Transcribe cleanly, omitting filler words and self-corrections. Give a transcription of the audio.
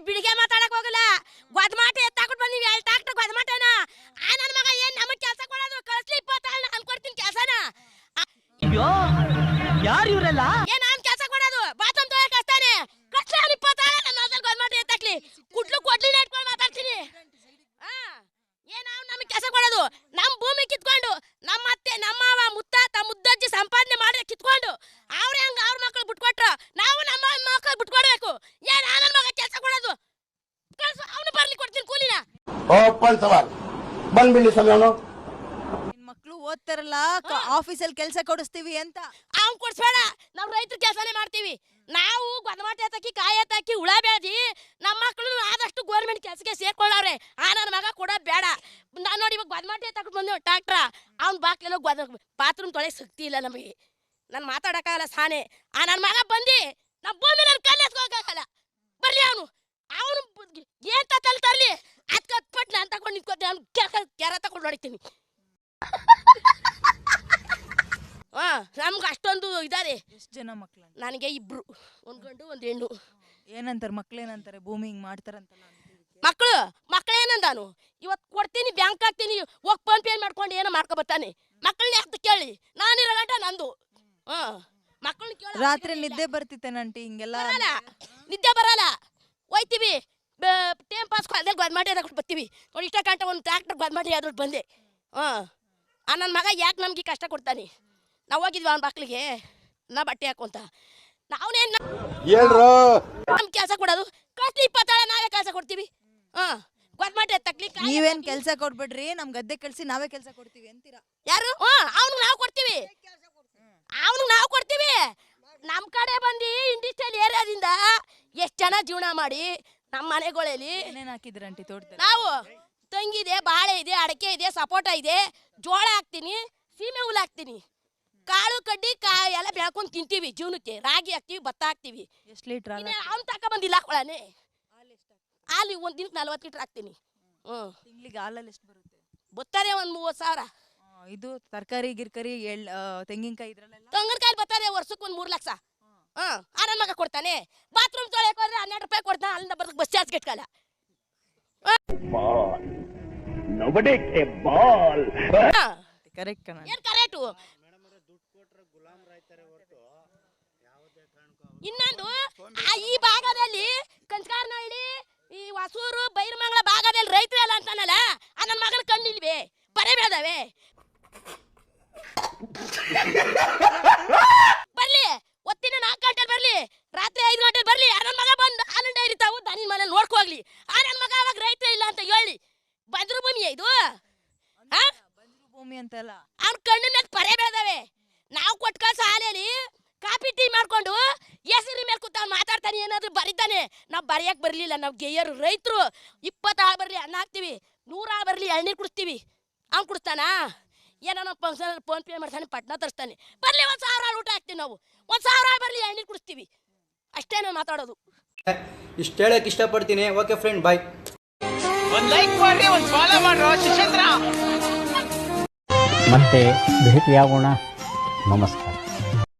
ಬಿಡಿಗೆ ಮಾತಾಡಕ್ ಹೋಗಲ್ಲ. ಗೊದ್ಮಾಟ ಎತ್ತಾಕ್ಬಿಟ್ಟು ಬಂದಿವಿ 2 ಟ್ರಾಕ್ಟರ್ ಗೊದ್ಮಾಟನ. ಆ ನನ್ನ ಮಗ ಏನ್ ನಮಗೆ ಕೆಲಸ ಕೊಡೋದು? ಕಳಿಸ್ಲಿ 27 ನಾನು ಕೊಡ್ತೀನಿ ಕೆಲಸನ. ಅಯ್ಯೋ ಯಾರು ಇವರೆಲ್ಲ? ಏನ್ ನಾನು ಕೆಲಸ ಕೊಡೋದು? ಬಾತ್ರೂಮ್ ತೊಳೆ ಕಸ್ತಾನೆ. ಕಟ್ಲ 27 ನನ್ನ ಮೊದಲು ಗೊದ್ಮಾಟ ಎತ್ತಾಕ್ಲಿ. ಕುಡ್ಲು ಕೊಡ್ಲಿನ ಇಟ್ಕೊಂಡು ಮಾತಾಡ್ತೀನಿ. ಏನ್ ನಾವು ನಮಗೆ ಕೆಲಸ ಕೊಡೋದು? ನಮ್ಮ ಭೂಮಿ ಕಿತ್ಕೊಂಡು ನಮ್ಮ ಅತ್ತೆ ನಮ್ಮ ಮಾವ ಮುತ್ತಾತ ಮುದ್ದಜ್ಜಿ ಸಂಪಾದನೆ ಮಾಡಿ ಕಿತ್ಕೊಂಡು ಅವ್ರ ಹಂಗ ಅವ್ರ ಮಕ್ಕಳು ಬಿಟ್ಕೊಟ್ರು. ನಾವು ನಮ್ಮ ಮಕ್ಕಳು ಬಿಟ್ಕೊಡ್ಬೇಕು. ಏನ್ ನನ್ನ ಮಗ ಕೆಲಸ ಕೊಡೋದು? ಕಳ್ಸು, ಅವನು ಬರ್ಲಿ ಕೊಡ್ತೀನಿ ಕೂಲಿನ. ಓಪನ್ ಸವಾಲ್ ಬಂದ್ಬಿಡಿ ಸಮಯವನು. ನಿನ್ ಮಕ್ಳು ಓದ್ತಾರಲ್ಲ ಆಫೀಸಲ್ಲಿ ಕೆಲಸ ಕೊಡಿಸ್ತೀವಿ ಅಂತ. ಅವ್ನು ಕೊಡ್ಸ್ಬೇಡ, ನಾವು ರೈತರ ಕೆಲಸನೇ ಮಾಡ್ತೀವಿ. ನಾವು ಗೊದ್ಮಾಟ ಎತ್ತಾಕಿ ಕಾಯಿ ಎತ್ತಾಕಿ ಹುಳ ಬೆಳೆದಿ ನಮ್ಮ ಮಕ್ಕಳು ಆದಷ್ಟು ಗೋರ್ಮೆಂಟ್ ಕೆಲಸಕ್ಕೆ ಸೇರ್ಕೊಳ್ಳವ್ರೆ. ಆ ನನ್ನ ಮಗ ಕೊಡೋದು ಬೇಡ. ನಾನು ನೋಡಿ ಇವಾಗ ಗೊದ್ಮಾಟ ಎತ್ತಾಕೊಂಡು ಬಂದು ಟ್ರಾಕ್ಟ್ರ ಅವ್ನು ಬಾಕ್ಲೆಲ್ಲ ಬಾತ್ರೂಮ್ ತೊಳೆಗೆ ಶಕ್ತಿ ಇಲ್ಲ ನಮಗೆ. ನಾನು ಮಾತಾಡೋಕ್ಕಾಗಲ್ಲ ಸಾನೆ. ಆ ನನ್ನ ಮಗ ಬಂದು ನಮ್ಮ ಭೂಮಿ ನನ್ನ ಕಲ್ಲು ಎತ್ಕೋಕ್ಕಾಗಲ್ಲ. ಬರ್ಲಿ ಅವನು ಏನ್ ತಲ್ಲಿ ತರಲಿ ಅದಕ್ಕೆ ಹತ್ಪಟ್ಟು ನಾನು ತಗೊಂಡು ನಿಂತ್ಕೊತೀನಿ. ಅವ್ನು ಕೆರ ತಗೊಂಡು ಹೊಡಿತೀನಿ. ನಮ್ಗೆ ಅಷ್ಟೊಂದು ಇದಾರೆ. ಎಷ್ಟು ಜನ ಮಕ್ಳು? ನನಗೆ 2, 1 ಗಂಡು 1 ಹೆಣ್ಣು. ಏನಂತಾರೆ ಮಕ್ಳೇನಂತಾರೆ? ಭೂಮಿ ಹಿಂಗ್ ಮಾಡ್ತಾರಂತಲ್ಲ. ಮಕ್ಕಳೇನಂದಾನು ಇವತ್ತು ಕೊಡ್ತೀನಿ ಬ್ಯಾಂಕ್ ಹಾಕ್ತೀನಿ ಹೋಗಿ ಫೋನ್ ಪೇ ಮಾಡ್ಕೊಂಡು ಏನೋ ಮಾಡ್ಕೊ ಬರ್ತಾನೆ. ಮಕ್ಕಳನ್ನ ಯಾಕೆ ಕೇಳಿ ನಾನಿರೋ ಗಂಟ ನಂದು. ಮಕ್ಕಳನ್ನ ಕೇಳಿ ರಾತ್ರಿ ನಿದ್ದೆ ಬರ್ತಿತ್ತೇನಂಟಿ ಹಿಂಗೆಲ್ಲ? ನಿದ್ದೆ ಬರಲ್ಲ. ಹೋಯ್ತೀವಿ ಟೈಮ್ ಪಾಸ್ ಅದೇ ಗೊದ್ಮಾಟಿ ಅದಕ್ಕೆ ಬರ್ತೀವಿ ನೋಡಿ. ಇಷ್ಟ ಗಂಟೆ ಒಂದು ಟ್ರಾಕ್ಟರ್ ಗೊದ್ಮಾಟಿ ಅದ್ರಲ್ಲಿ ಬಂದೆ. ನನ್ನ ಮಗ ಯಾಕೆ ನಮ್ಗೆ ಕಷ್ಟ ಕೊಡ್ತಾನೆ? ನಾವು ಹೋಗಿದ್ವಿ ಅವನ ಮಕ್ಳಿಗೆ ನಾ ಬಟ್ಟೆ ಹಾಕೊಂತ. ನಾವನೇನು ನಮ್ಗೆ ಕೆಲಸ ಕೊಡೋದು? ಕಷ್ಟ 27 ನಾವೇ ಕೆಲಸ ಕೊಡ್ತೀವಿ. ಗೊದ್ಮಾಟಿ ಎತ್ತಕ್ಲಿ ನೀವೇನ್ ಕೆಲಸ ಕೊಡ್ಬೇಡ್ರಿ, ನಮ್ ಗದ್ದೆ ಕಳ್ಸಿ ನಾವೇ ಕೆಲಸ ಕೊಡ್ತೀವಿ ಅಂತೀರಾ? ಯಾರು? ಅವ್ನಿಗೆ ನಾವು ಕೊಡ್ತೀವಿ. ನಮ್ಮ ಕಡೆ ಬಂದು ಇಂಡಸ್ಟ್ರಿಯಲ್ ಏರಿಯಾದಿಂದ ಎಷ್ಟು ಜನ ಜೀವನ ಮಾಡಿ ನಮ್ಮ ಮನೆಗಳಲ್ಲಿ ಏನೇನು ಹಾಕಿದ್ರಿ ಆಂಟಿ ತೋಟದಲ್ಲಿ? ನಾವು ತಂಗಿದೆ, ಬಾಳೆ ಇದೆ, ಅಡಕೆ ಇದೆ, ಸಪೋಟ ಇದೆ, ಜೋಳ ಹಾಕ್ತೀನಿ, ಸೀಮೆ ಹುಲ್ಲು ಹಾಕ್ತೀನಿ, ಕಾಳು ಕಡ್ಡಿ ಎಲ್ಲ ಬೆಳ್ಕೊಂಡು ತಿಂತೀವಿ. ಜೀವನಕ್ಕೆ ರಾಗಿ ಹಾಕ್ತೀವಿ, ಭತ್ತ ಹಾಕ್ತೀವಿ. ಎಷ್ಟು ಲೀಟ್ರ್? ಅವ್ನು ತಗೊಂಬಂದಿಲ್ಲ ಹಾಕೊಳ್ಳಾನೆ. ಹಾಲು 1 ದಿನಕ್ಕೆ 40 ಲೀಟ್ರ್ ಹಾಕ್ತೀನಿ. ತಿಂಗ್ಳಿಗೆ ಹಾಲಲ್ಲಿ ಎಷ್ಟು ಬರುತ್ತೆ? ಬರ್ತದೆ ಒಂದು 30,000. ಇದು ತರಕಾರಿ ಗಿರ್ಕರಿ ತೆಂಗಿನಕಾಯಿ ಇದ್ರಲ್ಲೆಲ್ಲ? ತೆಂಗಿನಕಾಯಿ ಬರ್ತಾರೆ ವರ್ಷಕ್ಕೆ 1 3 ಲಕ್ಷ. ಆ ನನ್ನ ಮಗ ಕೊಡ್ತಾನೆ. ಬಾತ್ರೂಮ್ ತೊಳೆಯಕ್ಕೆ ಹೋದ್ರೆ 12 ರೂಪಾಯಿ ಕೊಡ್ತಾನೆ. ಅಲ್ಲಿಂದ ಬರೋದಕ್ಕೆ ಬಸ್ ಚಾರ್ಜ್ ಕೆಟ್ಕಲ್ಲ. ಕರೆಕ್ಟ್ ಕಣ. ಏನ್ ಕರೆಕ್ಟು? ಇನ್ನೊಂದು ಈ ಭಾಗದಲ್ಲಿ ಕಂಚಕಾರನಹಳ್ಳಿ, ಈ ಹೊಸೂರು, ಬೈರಮಂಗಲ ಭಾಗದಲ್ಲಿ ರೈತರೆಲ್ಲ ಅಂತಾನಲ್ಲ, ಆ ನನ್ನ ಮಗನ ಕಣ್ಣಿಲ್ವೇ ಬರೇ ಬೇಡವೆ. ಬರ್ಲಿ ಒತ್ತಿನ 4 ಗಂಟೆ ಬರ್ಲಿ, ರಾತ್ರಿ 5 ಗಂಟೆ ಬರ್ಲಿ. ಆ ನನ್ನ ಮಗ ಬಂದು ಹಾಲಿನ ಡೈರಿ ತಾವು ದನಿನ ಮನೇಲಿ ನೋಡ್ಕೋಗ್ಲಿ. ಆ ನನ್ನ ಮಗ ಅವಾಗ ರೈತ ಇಲ್ಲ ಅಂತ ಹೇಳಿ ಬಂದ್ರು ಭೂಮಿಯೇ ಇದು? ಬಂದ್ರು ಭೂಮಿ ಅಂತಲ್ಲ, ಅವ್ನ ಕಣ್ಣಿನ ಪರೇ ಬೇಡವೆ. ನಾವು ಕೊಟ್ಟು ಕಳ್ಸ ಹಾಲೇಲಿ ಕಾಫಿ ಟೀ ಮಾಡ್ಕೊಂಡು ಹೆಸರಿ ಮೇಲೆ ಕೂತ ಮಾತಾಡ್ತಾನೆ, ಏನಾದ್ರು ಬರೀತಾನೆ. ನಾವು ಬರೆಯಕ್ಕೆ ಬರಲಿಲ್ಲ, ನಾವು ಗೆಯ್ಯರು ರೈತರು. 20 ಆಳು ಬರಲಿ ಅನ್ನ ಹಾಕ್ತೀವಿ, 100 ಆಳು ಬರಲಿ ಎಳ್ನೀರು ಕುಡಿಸ್ತೀವಿ. ಅವ್ನು ಕುಡಿಸ್ತಾನಾ? ಏನೋ ಫಂಕ್ಷನ್ ಫೋನ್ ಪೇ ಮಾಡ್ತಾನೆ, ಪಟ್ನ ತರಿಸ್ತಾನೆ. ಬರಲಿ 1,000 ಆಳು ಊಟ ಹಾಕ್ತೀವಿ ನಾವು. 1,000 ಆಳು ಬರಲಿ ಎಳ್ನೀರು ಕುಡಿಸ್ತೀವಿ. ಅಷ್ಟೇ ನಾನು ಮಾತಾಡೋದು. ಇಷ್ಟು ಹೇಳಕ್ಕೆ ಇಷ್ಟಪಡ್ತೀನಿ. ಓಕೆ ಫ್ರೆಂಡ್, ಬಾಯ್. ಒಂದು ಲೈಕ್ ಮಾಡಿ, ಒಂದು ಫಾಲೋ ಮಾಡ್ರೋ ಶಿಶೇಂದ್ರ. ಮತ್ತೆ ಭೇಟಿಯಾಗೋಣ. ನಮಸ್ಕಾರ.